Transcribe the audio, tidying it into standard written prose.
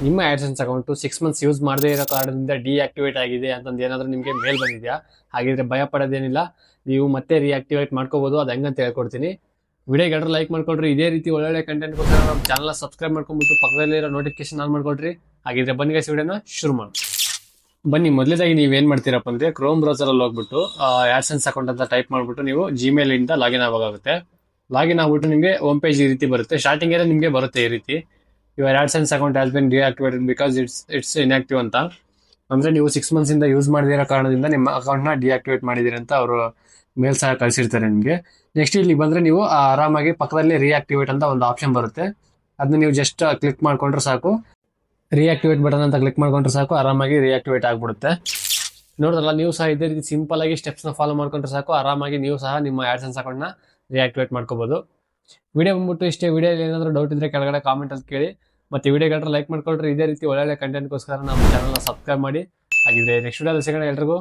ನಿಮ್ಮ AdSense account 6 months use ಮಾಡದೇ ಇರೋ ಕಾರಣದಿಂದ ಡಿಆಕ್ಟಿವೇಟ್ ಆಗಿದೆ ಅಂತಂದು ಏನಾದರೂ ನಿಮಗೆ ಮೇಲ್ ಬಂದಿದೆಯಾ? ಹಾಗಿದ್ರೆ ಭಯ ಪಡೋದೇನಿಲ್ಲ, ನೀವು ಮತ್ತೆ ರಿಯಾಕ್ಟಿವೇಟ್ ಮಾಡ್ಕೋಬೋದು. ಅದು ಹೆಂಗಂತ ಹೇಳ್ಕೊಡ್ತೀನಿ. ವಿಡಿಯೋಗೆ ಎಲ್ಲರೂ ಲೈಕ್ ಮಾಡ್ಕೊಳ್ರಿ. ಇದೇ ರೀತಿ ಒಳ್ಳೊಳ್ಳೆ ಕಂಟೆಂಟ್ಗೋಸ್ಕರ ನಮ್ಮ ಚಾನಲ್ನ ಸಬ್ಸ್ಕ್ರೈಬ್ ಮಾಡ್ಕೊಂಡ್ಬಿಟ್ಟು ಪಕ್ಕದಲ್ಲಿರೋ ನೋಟಿಫಿಕೇಶನ್ ಆನ್ ಮಾಡ್ಕೊಳ್ರಿ. ಹಾಗಿದ್ರೆ ಬನ್ನಿ ಗೈಸ್, ವಿಡಿಯೋನ ಶುರು ಮಾಡೋಣ. ಬನ್ನಿ, ಮೊದಲೇದಾಗಿ ನೀವೇನು ಮಾಡ್ತೀರಪ್ಪ ಅಂದರೆ ಕ್ರೋಮ್ ಬ್ರೌಸರಲ್ಲಿ ಹೋಗ್ಬಿಟ್ಟು ಆಡ್ಸೆನ್ಸ್ ಅಕೌಂಟ್ ಅಂತ ಟೈಪ್ ಮಾಡಿಬಿಟ್ಟು ನೀವು ಜಿಮೇಲ್ ಇಂದ ಲಾಗಿನ್ ಆಗಬೇಕಾಗುತ್ತೆ. ಲಾಗಿನ್ ಆಗ್ಬಿಟ್ಟು ನಿಮಗೆ ಹೋಮ್ ಪೇಜ್ ಈ ರೀತಿ ಬರುತ್ತೆ. ಸ್ಟಾರ್ಟಿಂಗಲ್ಲೇ ನಿಮಗೆ ಬರುತ್ತೆ ಈ ರೀತಿ, your AdSense account has been deactivated because it's inactive ಅಂತ. ಅಂದರೆ ನೀವು 6 ಮಂತ್ಸ್ ಇಂದ ಯೂಸ್ ಮಾಡದಿರೋ ಕಾರಣದಿಂದ ನಿಮ್ಮ ಅಕೌಂಟ್ನ ಡಿಆಕ್ಟಿವೇಟ್ ಮಾಡಿದಿರಿ ಅಂತ ಅವರು ಮೇಲ್ ಸಹ ಕಳಿಸಿರ್ತಾರೆ ನಿಮಗೆ. ನೆಕ್ಸ್ಟ್ ಇಲ್ಲಿ ಬಂದರೆ ನೀವು ಆರಾಮಾಗಿ ಪಕ್ಕದಲ್ಲಿ ರಿಯಾಕ್ಟಿವೇಟ್ ಅಂತ ಒಂದು ಆಪ್ಷನ್ ಬರುತ್ತೆ. ಅದನ್ನ ನೀವು ಜಸ್ಟ್ ಕ್ಲಿಕ್ ಮಾಡ್ಕೊಂಡ್ರೆ ಸಾಕು, ರಿಯಾಕ್ಟಿವೇಟ್ ಬಟನ್ ಅಂತ ಕ್ಲಿಕ್ ಮಾಡ್ಕೊಂಡ್ರೆ ಸಾಕು, ಆರಾಮಾಗಿ ರಿಯಾಕ್ಟಿವೇಟ್ ಆಗಿಬಿಡುತ್ತೆ. ನೋಡಿದ್ರಲ್ಲ, ನೀವು ಸಹ ಇದೇ ರೀತಿ ಸಿಂಪಲ್ ಆಗಿ ಸ್ಟೆಪ್ಸ್ನ ಫಾಲೋ ಮಾಡ್ಕೊಂಡ್ರೆ ಸಾಕು, ಆರಾಮಾಗಿ ನೀವು ಸಹ ನಿಮ್ಮ ಆಡ್ಸೆನ್ಸ್ ಅಕೌಂಟ್ನ ರಿಯಾಕ್ಟಿವೇಟ್ ಮಾಡ್ಕೋಬೋದು. ವಿಡಿಯೋ ಬಂದ್ಬಿಟ್ಟು ಇಷ್ಟೇ. ವಿಡಿಯೋಲಿ ಏನಾದರೂ ಡೌಟ್ ಇದ್ದರೆ ಕೆಳಗಡೆ ಕಾಮೆಂಟಲ್ಲಿ ಕೇಳಿ. ಮತ್ತು ವಿಡಿಯೋಗಳನ್ನ ಲೈಕ್ ಮಾಡ್ಕೊಳ್ರಿ. ಇದೇ ರೀತಿ ಒಳ್ಳೊಳ್ಳೆ ಕಂಟೆಂಟ್ಗೋಸ್ಕರ ನಮ್ಮ ಚಾನಲ್ನ ಸಬ್ಸ್ಕ್ರೈಬ್ ಮಾಡಿ. ಹಾಗಿದ್ರೆ ನೆಕ್ಸ್ಟ್ ವಿಡಿಯೋದಲ್ಲಿ ಸಿಗೋಣ ಎಲ್ರಿಗೂ.